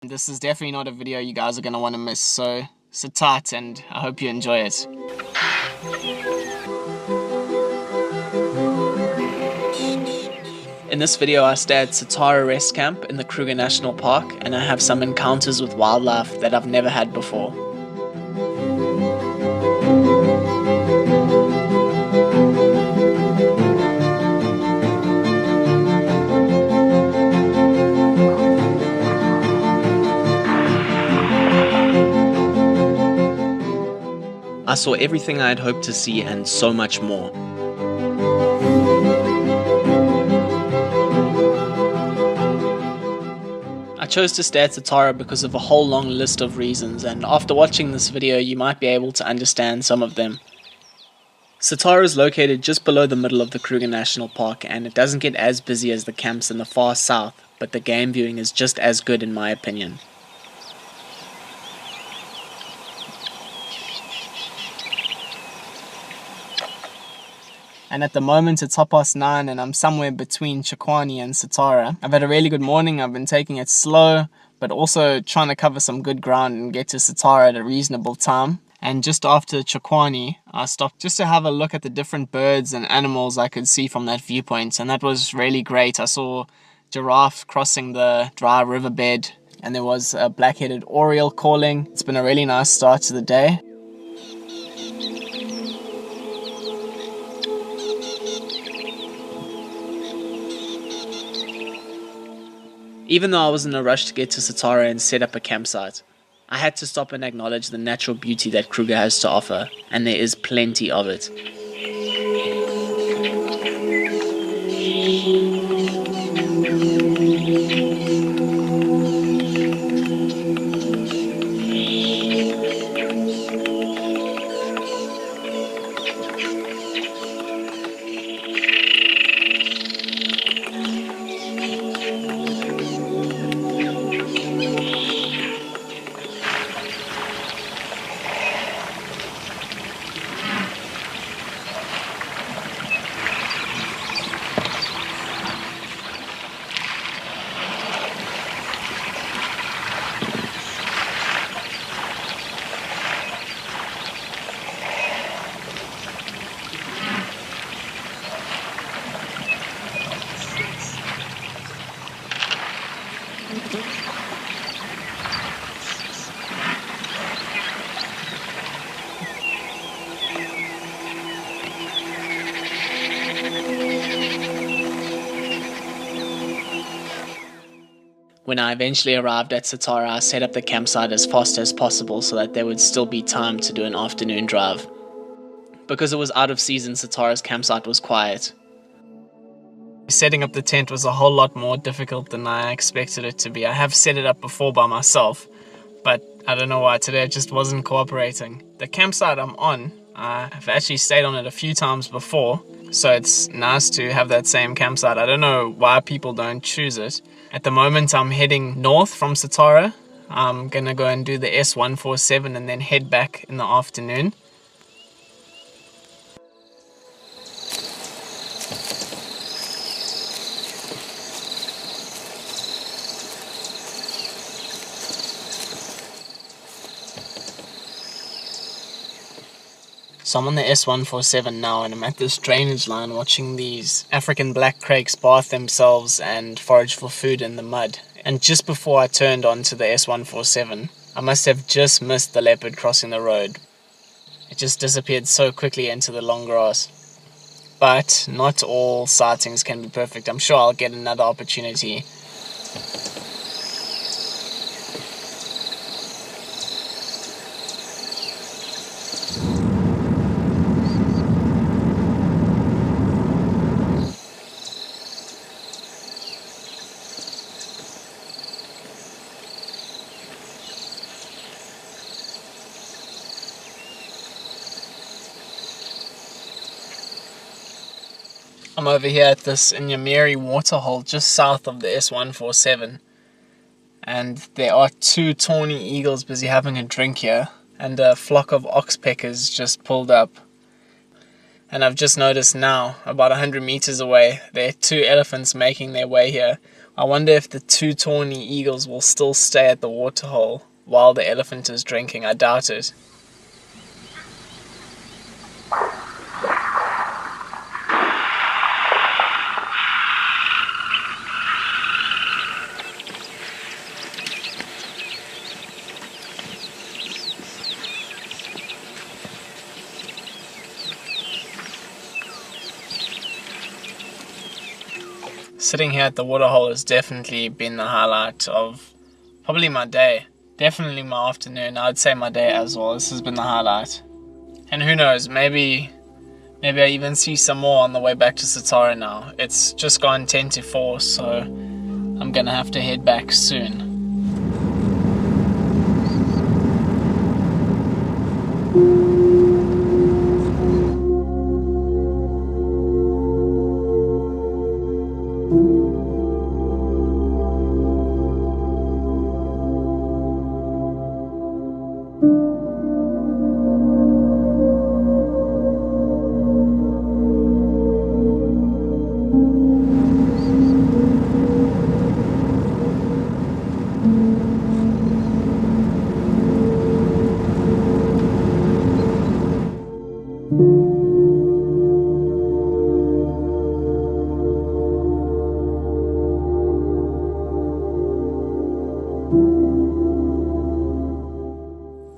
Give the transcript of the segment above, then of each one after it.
This is definitely not a video you guys are going to want to miss, so sit tight and I hope you enjoy it. In this video I stay at Satara Rest Camp in the Kruger National Park, and I have some encounters with wildlife that I've never had before. I saw everything I had hoped to see and so much more. I chose to stay at Satara because of a whole long list of reasons, and after watching this video you might be able to understand some of them. Satara is located just below the middle of the Kruger National Park, and it doesn't get as busy as the camps in the far south, but the game viewing is just as good in my opinion. And at the moment it's 9:30 and I'm somewhere between Chikwani and Satara. I've had a really good morning. I've been taking it slow, but also trying to cover some good ground and get to Satara at a reasonable time. And just after Chikwani, I stopped just to have a look at the different birds and animals I could see from that viewpoint, and that was really great. I saw giraffe crossing the dry riverbed, and there was a black-headed oriole calling. It's been a really nice start to the day. Even though I was in a rush to get to Satara and set up a campsite, I had to stop and acknowledge the natural beauty that Kruger has to offer, and there is plenty of it. When I eventually arrived at Satara, I set up the campsite as fast as possible so that there would still be time to do an afternoon drive. Because it was out of season, Satara's campsite was quiet. Setting up the tent was a whole lot more difficult than I expected it to be. I have set it up before by myself, but I don't know why today it just wasn't cooperating. The campsite I'm on, I've actually stayed on it a few times before, so it's nice to have that same campsite. I don't know why people don't choose it. At the moment I'm heading north from Satara. I'm gonna go and do the S147 and then head back in the afternoon. So I'm on the S147 now, and I'm at this drainage line watching these African black crakes bath themselves and forage for food in the mud. And just before I turned onto the S147, I must have just missed the leopard crossing the road. It just disappeared so quickly into the long grass. But not all sightings can be perfect. I'm sure I'll get another opportunity. I'm over here at this Inyamiri waterhole just south of the S147, and there are two tawny eagles busy having a drink here, and a flock of oxpeckers just pulled up. And I've just noticed now, about 100 meters away, there are two elephants making their way here I wonder if the two tawny eagles will still stay at the waterhole while the elephant is drinking. I doubt it. Sitting here at the waterhole has definitely been the highlight of probably my day. Definitely my afternoon. I'd say my day as well. This has been the highlight. And who knows, maybe I even see some more on the way back to Satara now. It's just gone 10 to 4, so I'm gonna have to head back soon.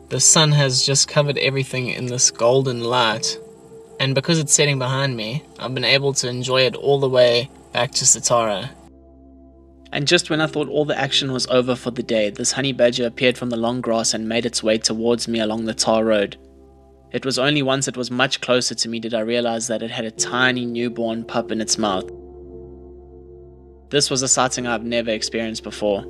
The sun has just covered everything in this golden light, and because it's setting behind me, I've been able to enjoy it all the way back to Satara. And just when I thought all the action was over for the day, this honey badger appeared from the long grass and made its way towards me along the tar road. It was only once it was much closer to me did I realize that it had a tiny newborn pup in its mouth. This was a sighting I've never experienced before.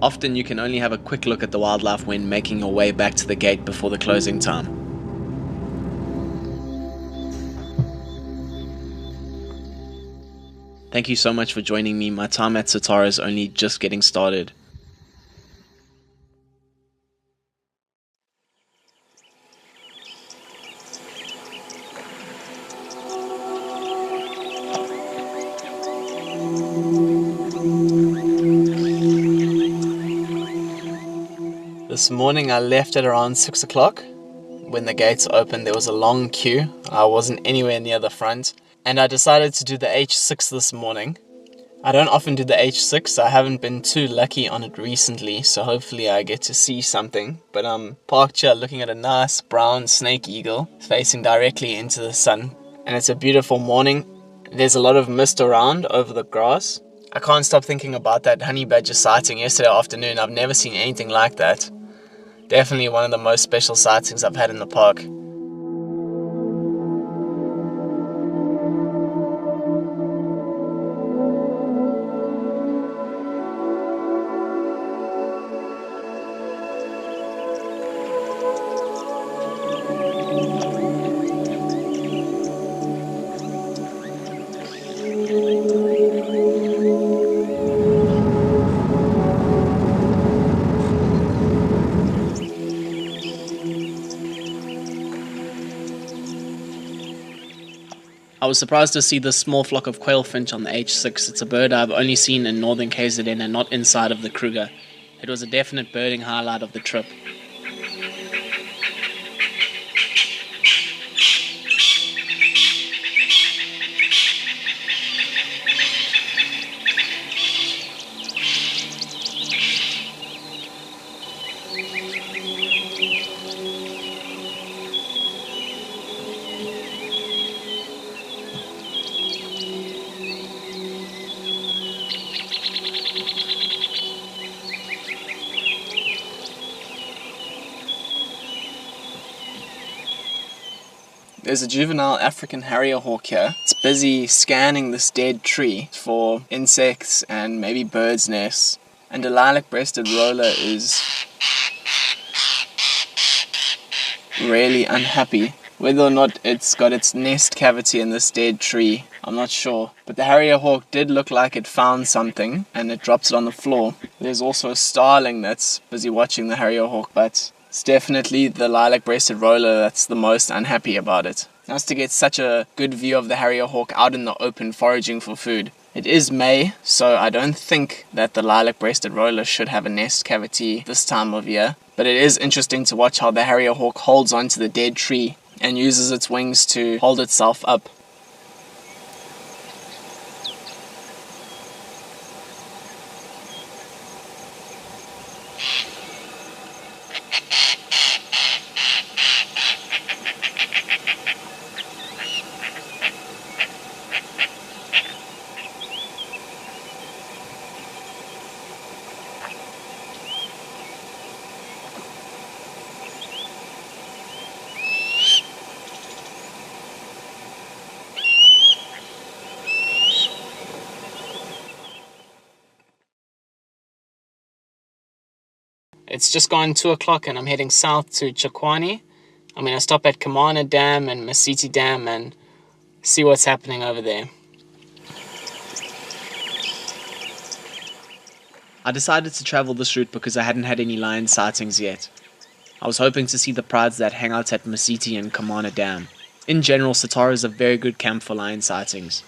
Often you can only have a quick look at the wildlife when making your way back to the gate before the closing time. Thank you so much for joining me. My time at Satara is only just getting started. This morning I left at around 6 o'clock. When the gates opened there was a long queue. I wasn't anywhere near the front, and I decided to do the H6 this morning. I don't often do the H6, I haven't been too lucky on it recently, so hopefully I get to see something. But I'm parked here looking at a nice brown snake eagle facing directly into the sun, and it's a beautiful morning. There's a lot of mist around over the grass. I can't stop thinking about that honey badger sighting yesterday afternoon. I've never seen anything like that. Definitely one of the most special sightings I've had in the park. I was surprised to see this small flock of quail finch on the H6. It's a bird I've only seen in northern KZN and not inside of the Kruger. It was a definite birding highlight of the trip. There's a juvenile African harrier hawk here. It's busy scanning this dead tree for insects and maybe birds' nests. And a lilac-breasted roller is really unhappy. Whether or not it's got its nest cavity in this dead tree, I'm not sure. But the harrier hawk did look like it found something and it drops it on the floor. There's also a starling that's busy watching the harrier hawk, but it's definitely the lilac-breasted roller that's the most unhappy about it. Nice to get such a good view of the harrier hawk out in the open foraging for food. It is May, so I don't think that the lilac-breasted roller should have a nest cavity this time of year. But it is interesting to watch how the harrier hawk holds onto the dead tree and uses its wings to hold itself up. It's just gone 2 o'clock and I'm heading south to Chakwani. I'm going to stop at Kamana Dam and Masiti Dam and see what's happening over there. I decided to travel this route because I hadn't had any lion sightings yet. I was hoping to see the prides that hang out at Masiti and Kamana Dam. In general, Satara is a very good camp for lion sightings.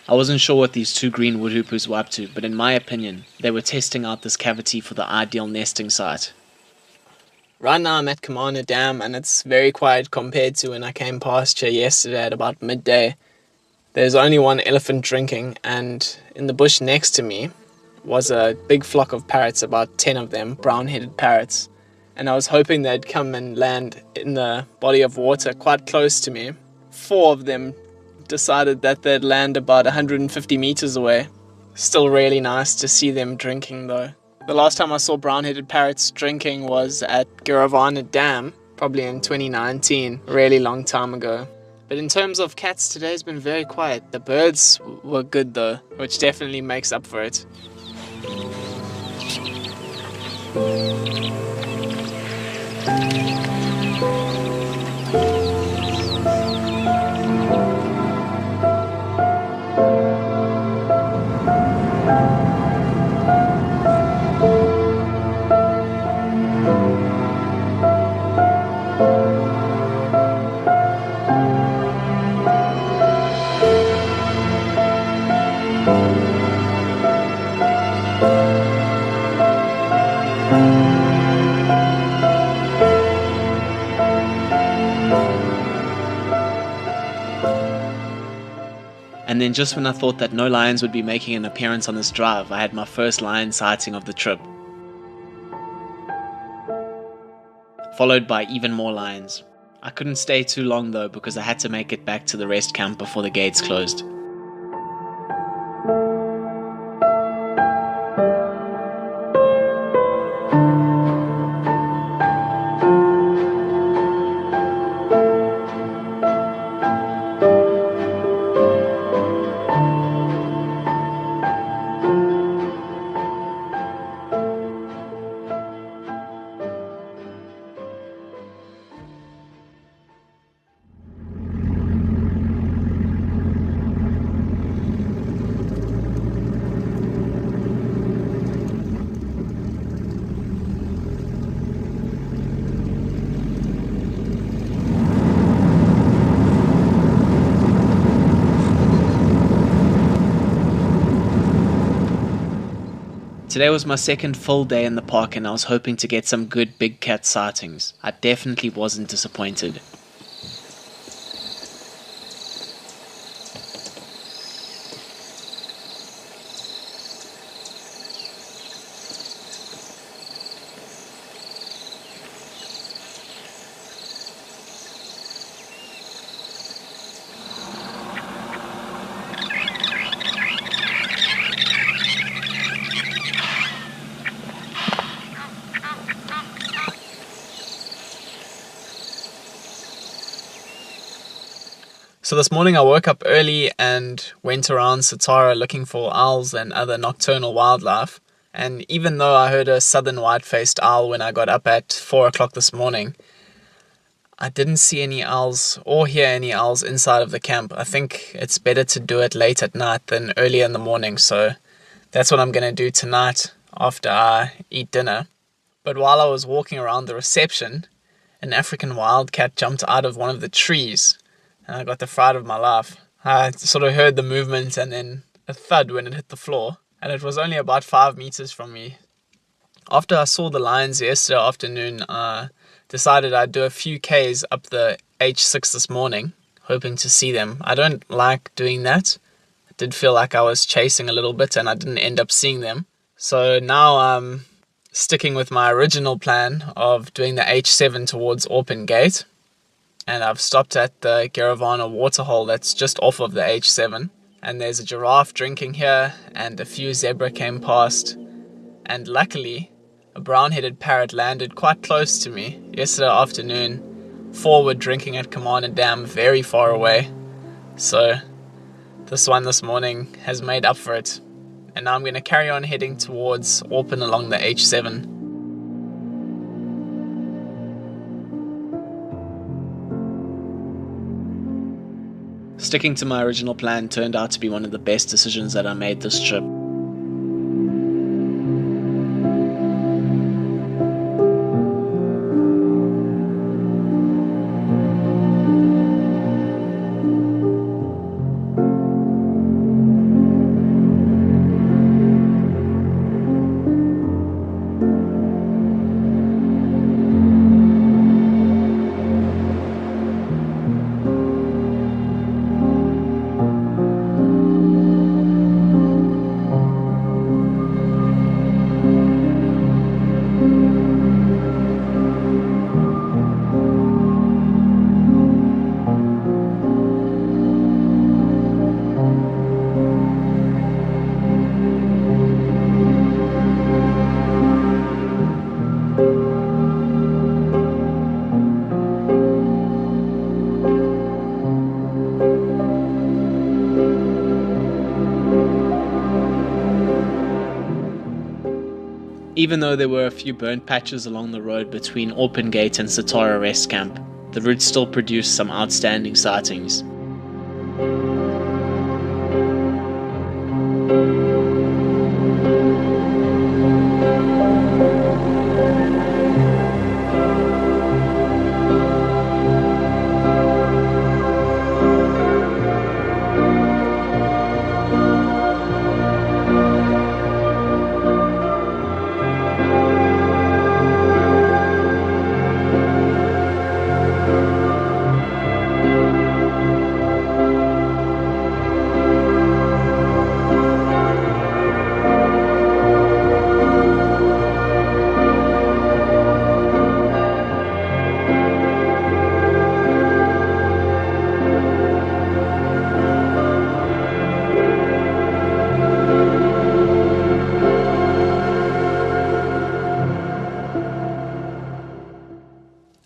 I wasn't sure what these 2 green woodhoopers were up to, but in my opinion, they were testing out this cavity for the ideal nesting site. Right now I'm at Kamana Dam and it's very quiet compared to when I came past here yesterday at about midday. There's only one elephant drinking, and in the bush next to me was a big flock of parrots, about 10 of them, brown-headed parrots. And I was hoping they'd come and land in the body of water quite close to me. 4 of them decided that they'd land about 150 meters away. Still really nice to see them drinking though. The last time I saw brown-headed parrots drinking was at Giravana Dam, probably in 2019, a really long time ago. But in terms of cats, today's been very quiet. The birds were good though, which definitely makes up for it. And then just when I thought that no lions would be making an appearance on this drive, I had my first lion sighting of the trip. Followed by even more lions. I couldn't stay too long though because I had to make it back to the rest camp before the gates closed. Today was my second full day in the park and I was hoping to get some good big cat sightings. I definitely wasn't disappointed. So this morning I woke up early and went around Satara looking for owls and other nocturnal wildlife. And even though I heard a southern white-faced owl when I got up at 4 o'clock this morning, I didn't see any owls or hear any owls inside of the camp. I think it's better to do it late at night than early in the morning. So that's what I'm going to do tonight after I eat dinner. But while I was walking around the reception, an African wildcat jumped out of one of the trees. And I got the fright of my life. I sort of heard the movement and then a thud when it hit the floor. And it was only about 5 meters from me. After I saw the lions yesterday afternoon, I decided I'd do a few Ks up the H6 this morning, hoping to see them. I don't like doing that. It did feel like I was chasing a little bit and I didn't end up seeing them. So now I'm sticking with my original plan of doing the H7 towards Orpen Gate. And I've stopped at the Garavana waterhole that's just off of the H7. And there's a giraffe drinking here, and a few zebra came past. And luckily, a brown-headed parrot landed quite close to me yesterday afternoon. 4 were drinking at Kamana Dam very far away. So this one this morning has made up for it. And now I'm going to carry on heading towards Orpen along the H7. Sticking to my original plan turned out to be one of the best decisions that I made this trip. Even though there were a few burnt patches along the road between Orpen Gate and Satara Rest Camp, the route still produced some outstanding sightings.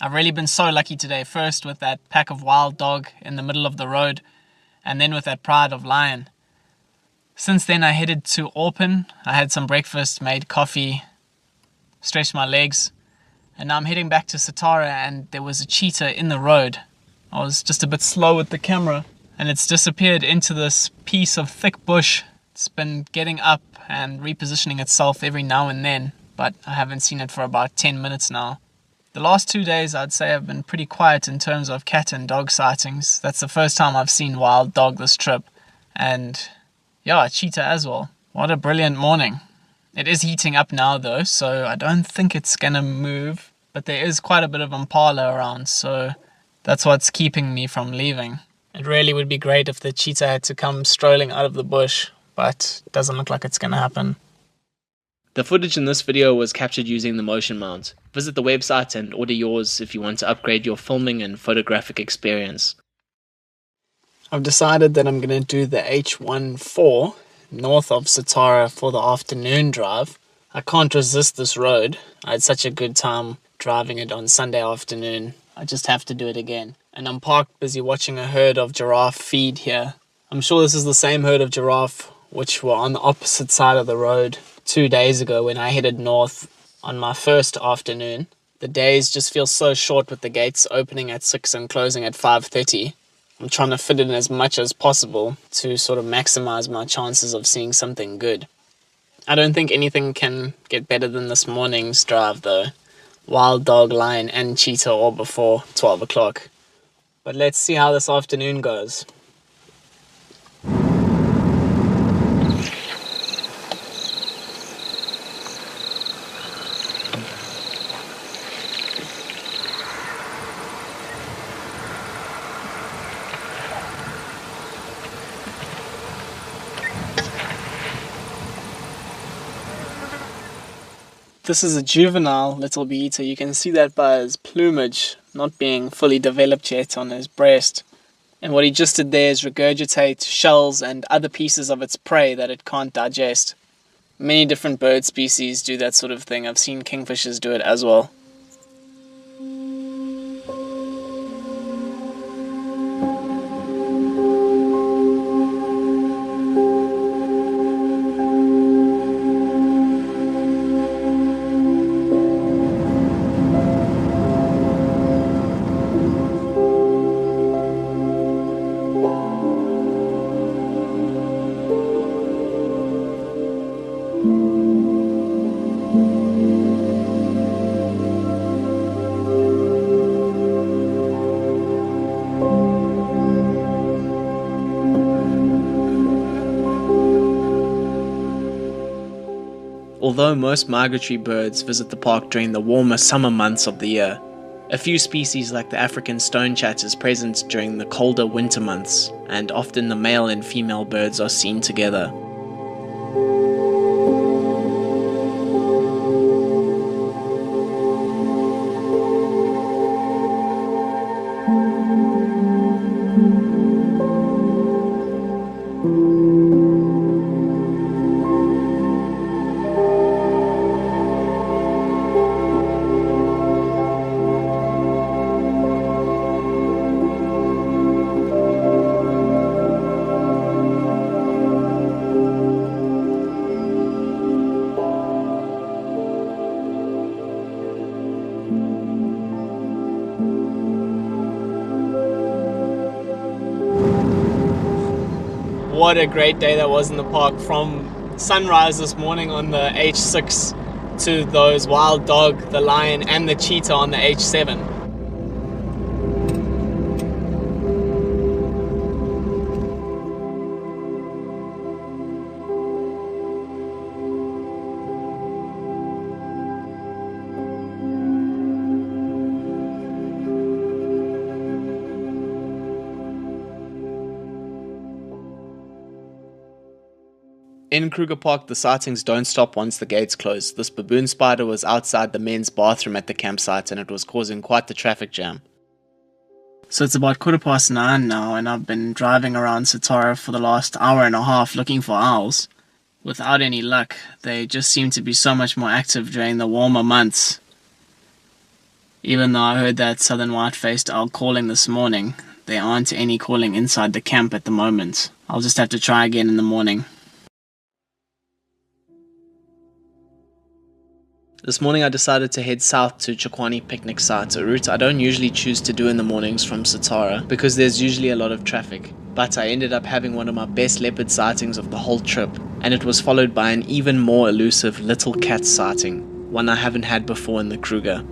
I've really been so lucky today, first with that pack of wild dog in the middle of the road, and then with that pride of lion. Since then I headed to Orpen, I had some breakfast, made coffee, stretched my legs, and now I'm heading back to Satara, and there was a cheetah in the road. I was just a bit slow with the camera, and it's disappeared into this piece of thick bush. It's been getting up and repositioning itself every now and then, but I haven't seen it for about 10 minutes now. The last 2 days I'd say have been pretty quiet in terms of cat and dog sightings. That's the first time I've seen wild dog this trip. And yeah, cheetah as well. What a brilliant morning. It is heating up now though, so I don't think it's gonna move. But there is quite a bit of impala around, so that's what's keeping me from leaving. It really would be great if the cheetah had to come strolling out of the bush, but it doesn't look like it's gonna happen. The footage in this video was captured using the motion mount. Visit the website and order yours if you want to upgrade your filming and photographic experience. I've decided that I'm going to do the H14 north of Satara for the afternoon drive. I can't resist this road. I had such a good time driving it on Sunday afternoon. I just have to do it again. and I'm parked busy watching a herd of giraffe feed here. I'm sure this is the same herd of giraffe which were on the opposite side of the road 2 days ago when I headed north on my first afternoon. The days just feel so short with the gates opening at 6 and closing at 5:30. I'm trying to fit in as much as possible to sort of maximize my chances of seeing something good. I don't think anything can get better than this morning's drive though. Wild dog, lion and cheetah all before 12 o'clock. But let's see how this afternoon goes. This is a juvenile little bee eater. You can see that by his plumage not being fully developed yet on his breast. And what he just did there is regurgitate shells and other pieces of its prey that it can't digest. Many different bird species do that sort of thing. I've seen kingfishers do it as well. Although most migratory birds visit the park during the warmer summer months of the year, a few species like the African stonechat is present during the colder winter months, and often the male and female birds are seen together. What a great day that was in the park, from sunrise this morning on the H6 to those wild dog, the lion and the cheetah on the H7. In Kruger Park, the sightings don't stop once the gates close. This baboon spider was outside the men's bathroom at the campsite and it was causing quite the traffic jam. So it's about 9:15 now, and I've been driving around Satara for the last hour and a half looking for owls. Without any luck, they just seem to be so much more active during the warmer months. Even though I heard that southern white-faced owl calling this morning, there aren't any calling inside the camp at the moment. I'll just have to try again in the morning. This morning I decided to head south to Chikwani Picnic Site, a route I don't usually choose to do in the mornings from Satara because there's usually a lot of traffic. But I ended up having one of my best leopard sightings of the whole trip, and it was followed by an even more elusive little cat sighting, one I haven't had before in the Kruger.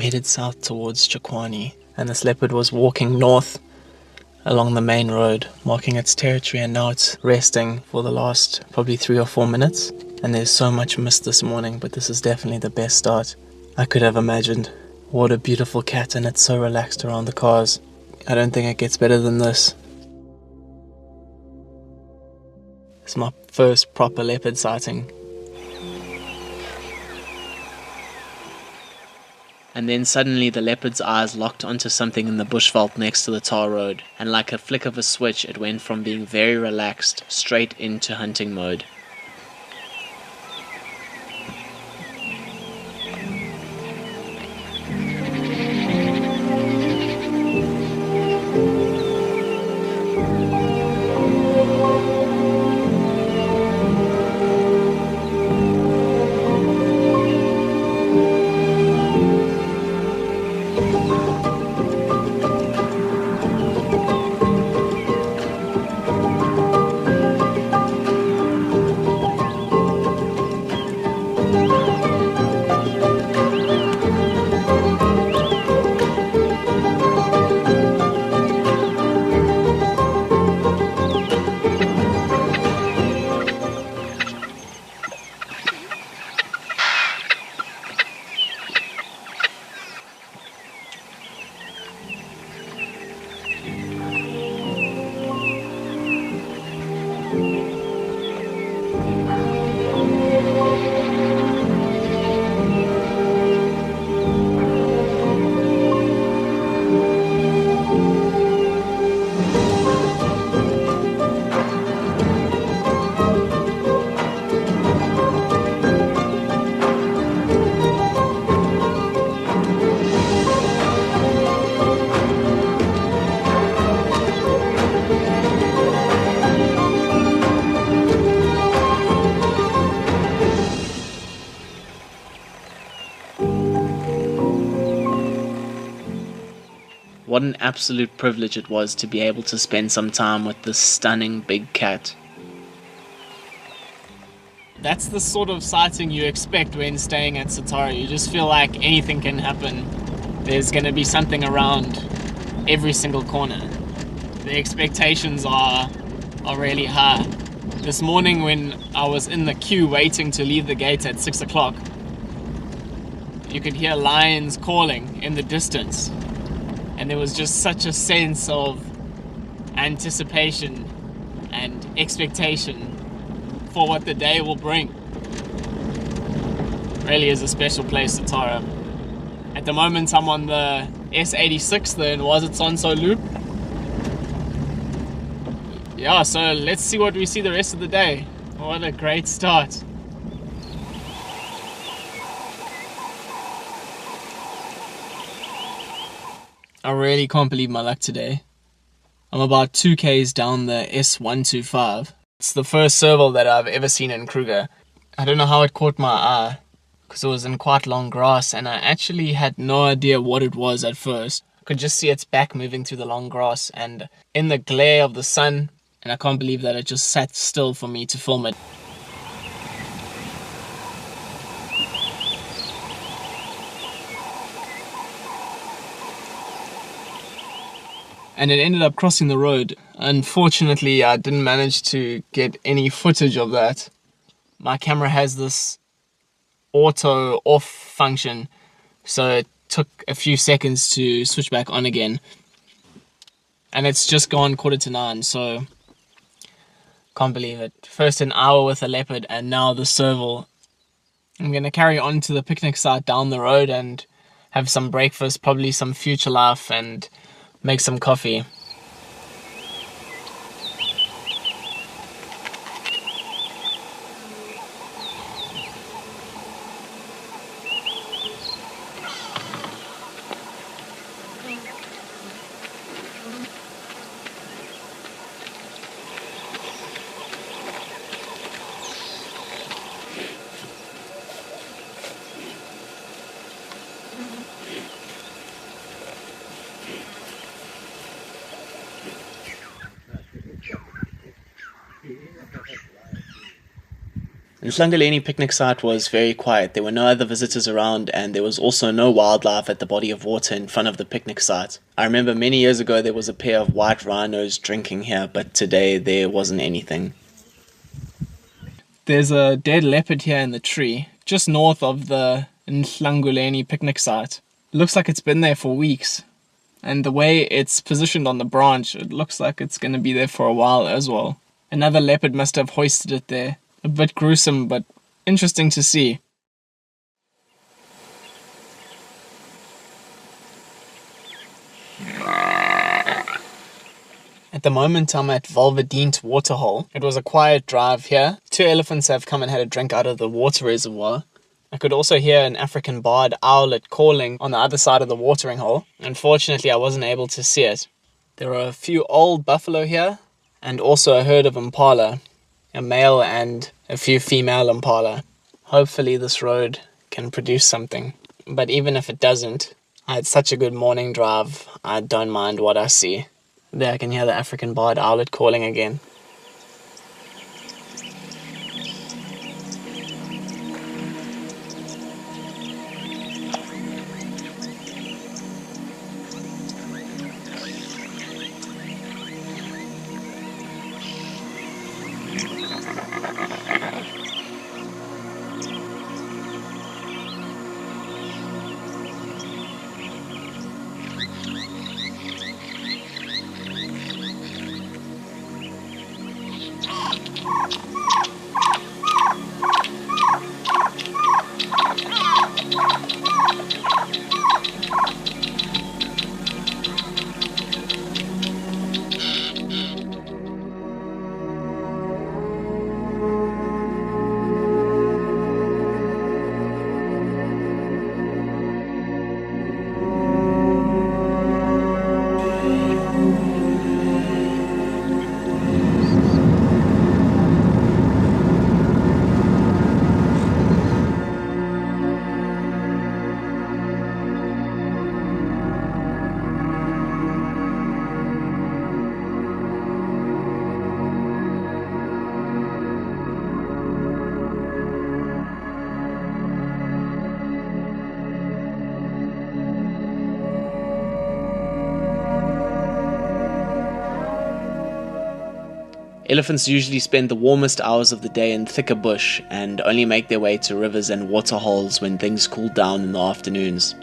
headed south towards Chikwani, and this leopard was walking north along the main road, marking its territory, and now it's resting for the last probably 3 or 4 minutes. And there's so much mist this morning, but this is definitely the best start I could have imagined. What a beautiful cat, and it's so relaxed around the cars. I don't think it gets better than this. It's my first proper leopard sighting. And then suddenly the leopard's eyes locked onto something in the bushveld next to the tar road, and like a flick of a switch it went from being very relaxed straight into hunting mode. What an absolute privilege it was to be able to spend some time with this stunning big cat. That's the sort of sighting you expect when staying at Satara. You just feel like anything can happen. There's going to be something around every single corner. The expectations are really high. This morning when I was in the queue waiting to leave the gate at 6 o'clock, you could hear lions calling in the distance. And there was just such a sense of anticipation and expectation for what the day will bring. Really is a special place, Satara. At the moment I'm on the S86, the Nwazitsonso loop. Yeah, so let's see what we see the rest of the day. What a great start. I really can't believe my luck today. I'm about 2 k's down the S125. It's the first serval that I've ever seen in Kruger. I don't know how it caught my eye, because it was in quite long grass, and I actually had no idea what it was at first. I could just see its back moving through the long grass, and in the glare of the sun, and I can't believe that it just sat still for me to film it. And it ended up crossing the road. Unfortunately, I didn't manage to get any footage of that. My camera has this auto off function, so it took a few seconds to switch back on again. And it's just gone 8:45, so can't believe it. First an hour with a leopard and now the serval. I'm gonna carry on to the picnic site down the road and have some breakfast, probably some Future Life, and make some coffee. Nhlangaleni picnic site was very quiet. There were no other visitors around, and there was also no wildlife at the body of water in front of the picnic site. I remember many years ago there was a pair of white rhinos drinking here, but today there wasn't anything. There's a dead leopard here in the tree, just north of the Nhlangaleni picnic site. It looks like it's been there for weeks. And the way it's positioned on the branch, it looks like it's going to be there for a while as well. Another leopard must have hoisted it there. A bit gruesome, but interesting to see. At the moment I'm at Valverdeent Waterhole. It was a quiet drive here. 2 elephants have come and had a drink out of the water reservoir. I could also hear an African barred owlet calling on the other side of the watering hole. Unfortunately, I wasn't able to see it. There are a few old buffalo here, and also a herd of impala, a male and a few female impala. Hopefully this road can produce something. But even if it doesn't, I had such a good morning drive, I don't mind what I see. There I can hear the African barred owlet calling again. Elephants usually spend the warmest hours of the day in thicker bush and only make their way to rivers and waterholes when things cool down in the afternoons.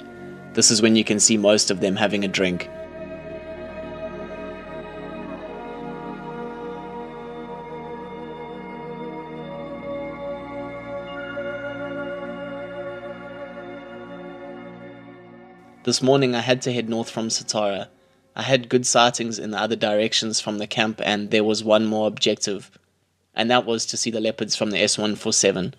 This is when you can see most of them having a drink. This morning I had to head north from Satara. I had good sightings in the other directions from the camp, and there was one more objective, and that was to see the leopards from the S147.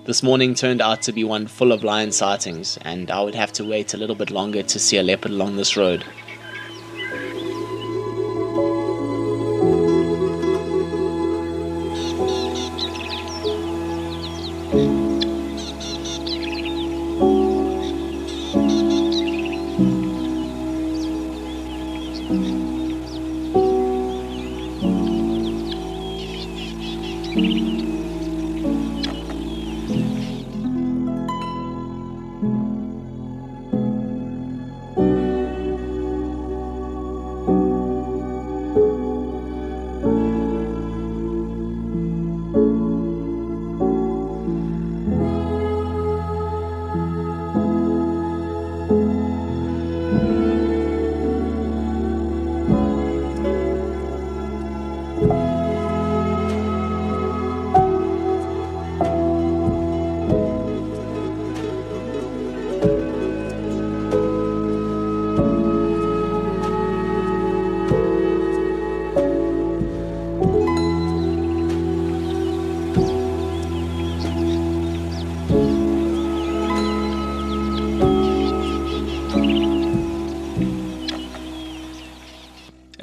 This morning turned out to be one full of lion sightings, and I would have to wait a little bit longer to see a leopard along this road.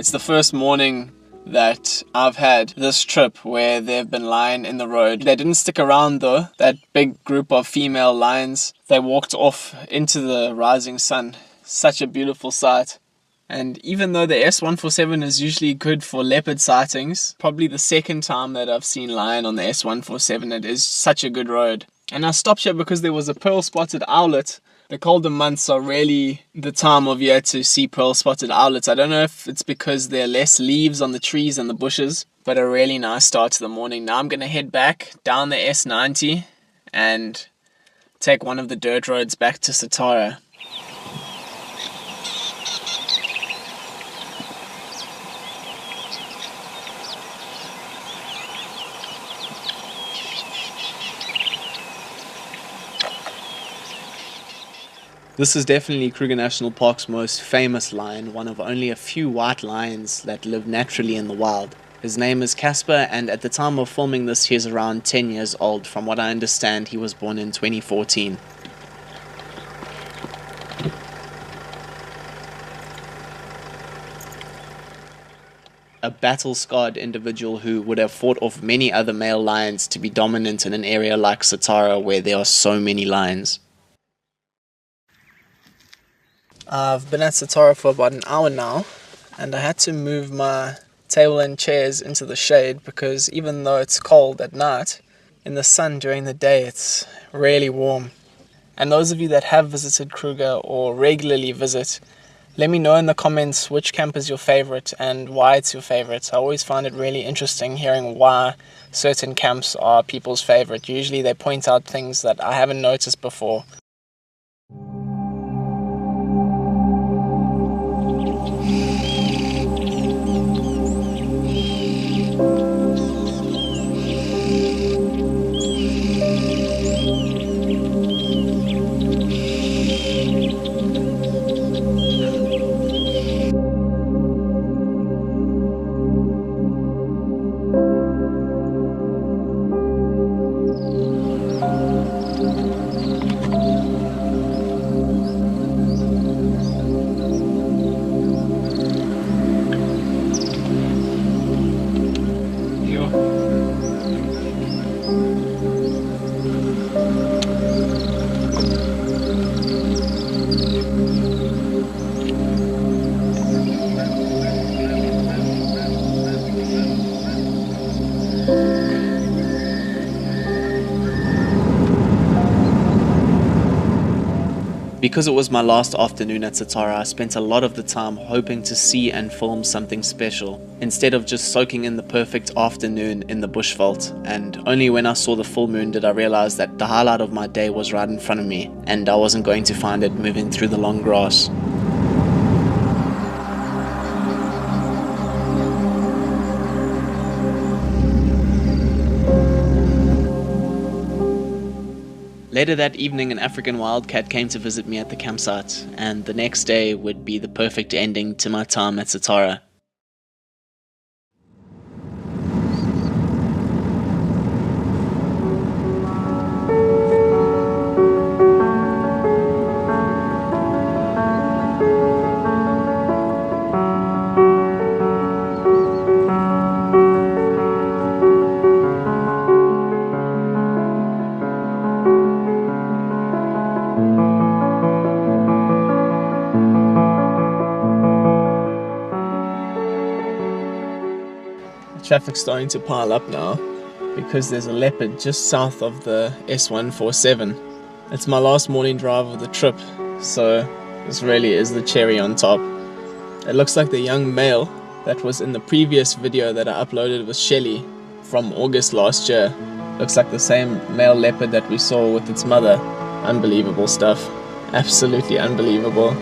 It's the first morning that I've had this trip where they've been lying in the road. They didn't stick around though, that big group of female lions. They walked off into the rising sun. Such a beautiful sight. And even though the S147 is usually good for leopard sightings, probably the second time that I've seen lion on the S147, it is such a good road. And I stopped here because there was a pearl-spotted owlet. The colder months are really the time of year to see pearl-spotted owlets. I don't know if it's because there are less leaves on the trees and the bushes, but a really nice start to the morning. Now I'm going to head back down the S90 and take one of the dirt roads back to Satara. This is definitely Kruger National Park's most famous lion, one of only a few white lions that live naturally in the wild. His name is Casper, and at the time of filming this, he is around 10 years old. From what I understand, he was born in 2014. A battle-scarred individual who would have fought off many other male lions to be dominant in an area like Satara where there are so many lions. I've been at Satara for about an hour now, and I had to move my table and chairs into the shade because even though it's cold at night, in the sun during the day it's really warm. And those of you that have visited Kruger or regularly visit, let me know in the comments which camp is your favorite and why it's your favorite. I always find it really interesting hearing why certain camps are people's favorite. Usually they point out things that I haven't noticed before. Because it was my last afternoon at Satara, I spent a lot of the time hoping to see and film something special, instead of just soaking in the perfect afternoon in the bushveld. And only when I saw the full moon did I realize that the highlight of my day was right in front of me, and I wasn't going to find it moving through the long grass. Later that evening, an African wildcat came to visit me at the campsite, and the next day would be the perfect ending to my time at Satara. Traffic's starting to pile up now because there's a leopard just south of the S147. It's my last morning drive of the trip, so this really is the cherry on top. It looks like the young male that was in the previous video that I uploaded with Shelly from August last year. Looks like the same male leopard that we saw with its mother. Unbelievable stuff. Absolutely unbelievable.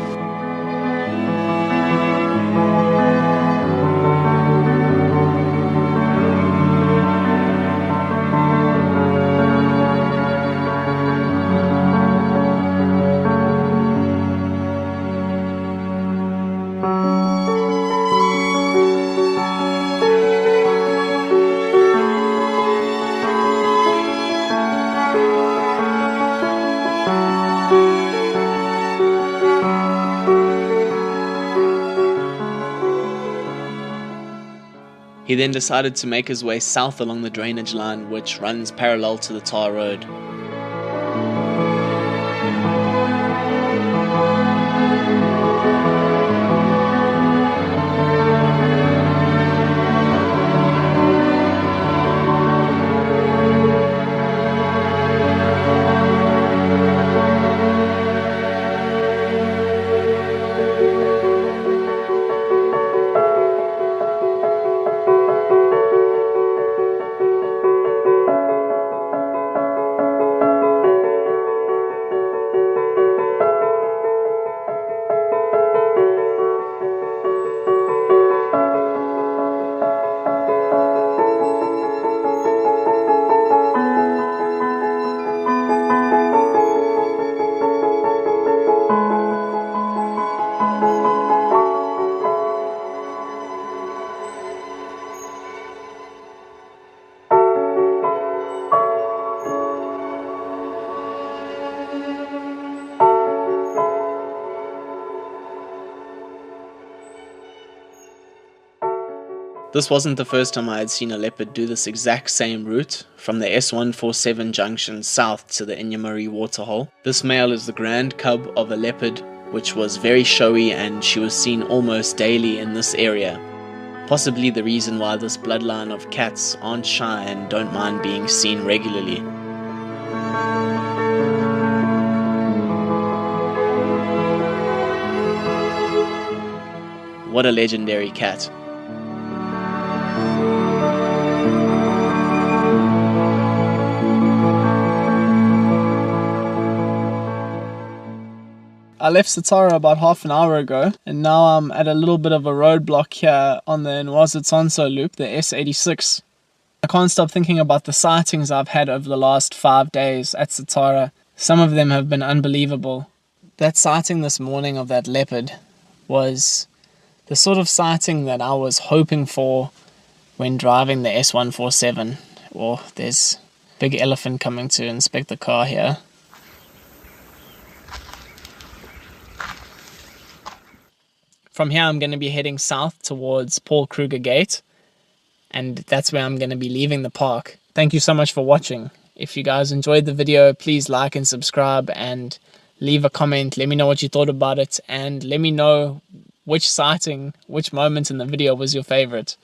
He then decided to make his way south along the drainage line, which runs parallel to the tar road. This wasn't the first time I had seen a leopard do this exact same route, from the S147 junction south to the Inyamaree waterhole. This male is the grand cub of a leopard, which was very showy, and she was seen almost daily in this area. Possibly the reason why this bloodline of cats aren't shy and don't mind being seen regularly. What a legendary cat. I left Satara about half an hour ago, and now I'm at a little bit of a roadblock here on the Nwaza-Tsonso loop, the S86. I can't stop thinking about the sightings I've had over the last 5 days at Satara. Some of them have been unbelievable. That sighting this morning of that leopard was the sort of sighting that I was hoping for when driving the S147. Oh, there's a big elephant coming to inspect the car here. From here, I'm going to be heading south towards Paul Kruger Gate, and that's where I'm going to be leaving the park. Thank you so much for watching. If you guys enjoyed the video, please like and subscribe and leave a comment. Let me know what you thought about it, and let me know which sighting, which moment in the video was your favorite.